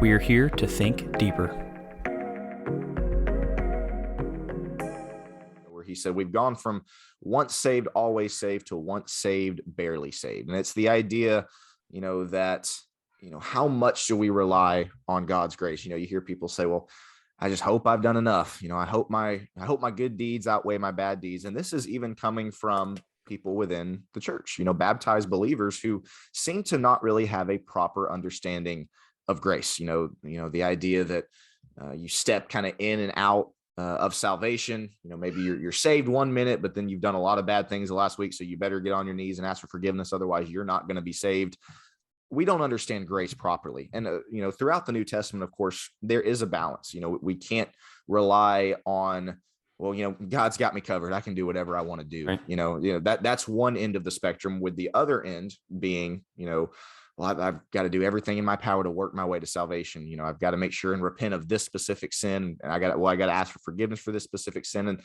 We are here to think deeper. Where he said, we've gone from once saved, always saved to once saved, barely saved. And it's the idea, that, how much do we rely on God's grace? You hear people say, well, I just hope I've done enough. I hope my good deeds outweigh my bad deeds. And this is even coming from people within the church, baptized believers who seem to not really have a proper understanding of grace. The idea that you step kind of in and out of salvation. Maybe you're saved 1 minute, but then you've done a lot of bad things the last week. So you better get on your knees and ask for forgiveness. Otherwise, you're not going to be saved. We don't understand grace properly. And, throughout the New Testament, of course, there is a balance. We can't rely on, well, God's got me covered. I can do whatever I want to do. Right. That's one end of the spectrum, with the other end being, well, I've got to do everything in my power to work my way to salvation. I've got to make sure and repent of this specific sin. And I got to ask for forgiveness for this specific sin. And,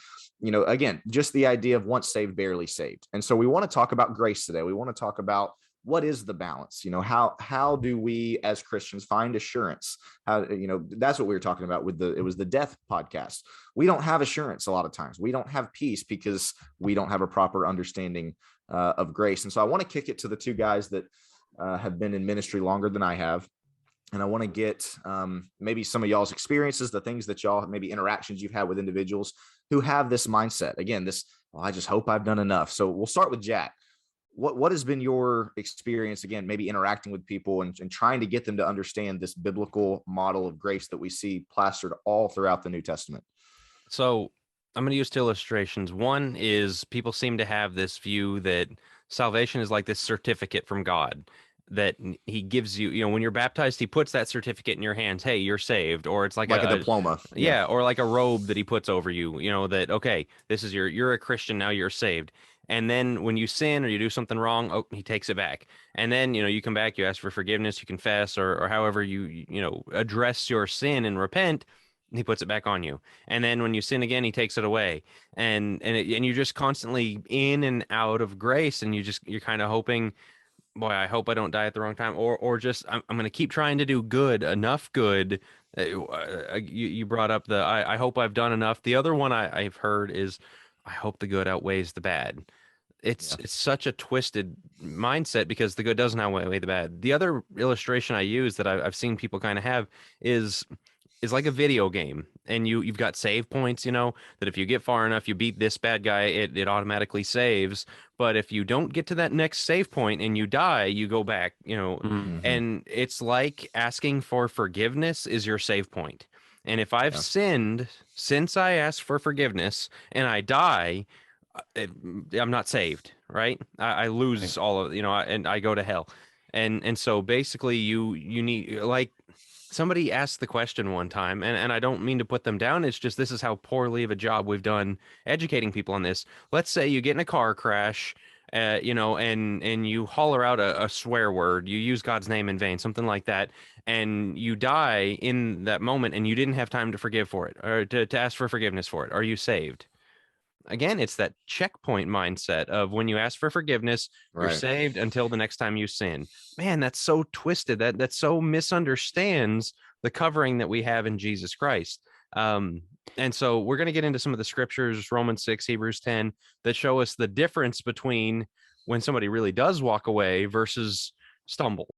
again, just the idea of once saved, barely saved. And so we want to talk about grace today. We want to talk about what is the balance. How do we as Christians find assurance? That's what we were talking about with it was the death podcast. We don't have assurance a lot of times. We don't have peace because we don't have a proper understanding of grace. And so I want to kick it to the two guys that have been in ministry longer than I have. And I want to get maybe some of y'all's experiences, the things that y'all, maybe interactions you've had with individuals who have this mindset. Again, well, I just hope I've done enough. So we'll start with Jack. What has been your experience, again, maybe interacting with people and trying to get them to understand this biblical model of grace that we see plastered all throughout the New Testament? So I'm going to use two illustrations. One is people seem to have this view that salvation is like this certificate from God that he gives you, when you're baptized, he puts that certificate in your hands. Hey, you're saved. Or it's like a diploma. Yeah. Or like a robe that he puts over you, that, okay, this is you're a Christian. Now you're saved. And then when you sin or you do something wrong, he takes it back. And then, you come back, you ask for forgiveness, you confess, or however you address your sin and repent, he puts it back on you. And then when you sin again, he takes it away. And you're just constantly in and out of grace. And you're kind of hoping, boy, I hope I don't die at the wrong time, or just I'm going to keep trying to do good, enough good. You brought up I hope I've done enough. The other one I've heard is, I hope the good outweighs the bad. It's such a twisted mindset because the good doesn't outweigh the bad. The other illustration I use that I've seen people kind of have is like a video game, and you've got save points, that if you get far enough, you beat this bad guy, it automatically saves. But if you don't get to that next save point and you die, you go back, Mm-hmm. And it's like asking for forgiveness is your save point. And if I've sinned since I asked for forgiveness and I die, I'm not saved, right? I lose all of, and I go to hell. And so basically you need, like, somebody asked the question one time, and I don't mean to put them down. It's just, this is how poorly of a job we've done educating people on this. Let's say you get in a car crash, and you holler out a swear word, you use God's name in vain, something like that, and you die in that moment, and you didn't have time to forgive for it, or to ask for forgiveness for it. Are you saved? Again, it's that checkpoint mindset of when you ask for forgiveness, you're saved until the next time you sin. Man, that's so twisted. That so misunderstands the covering that we have in Jesus Christ. And so we're going to get into some of the scriptures, Romans 6, Hebrews 10, that show us the difference between when somebody really does walk away versus stumble.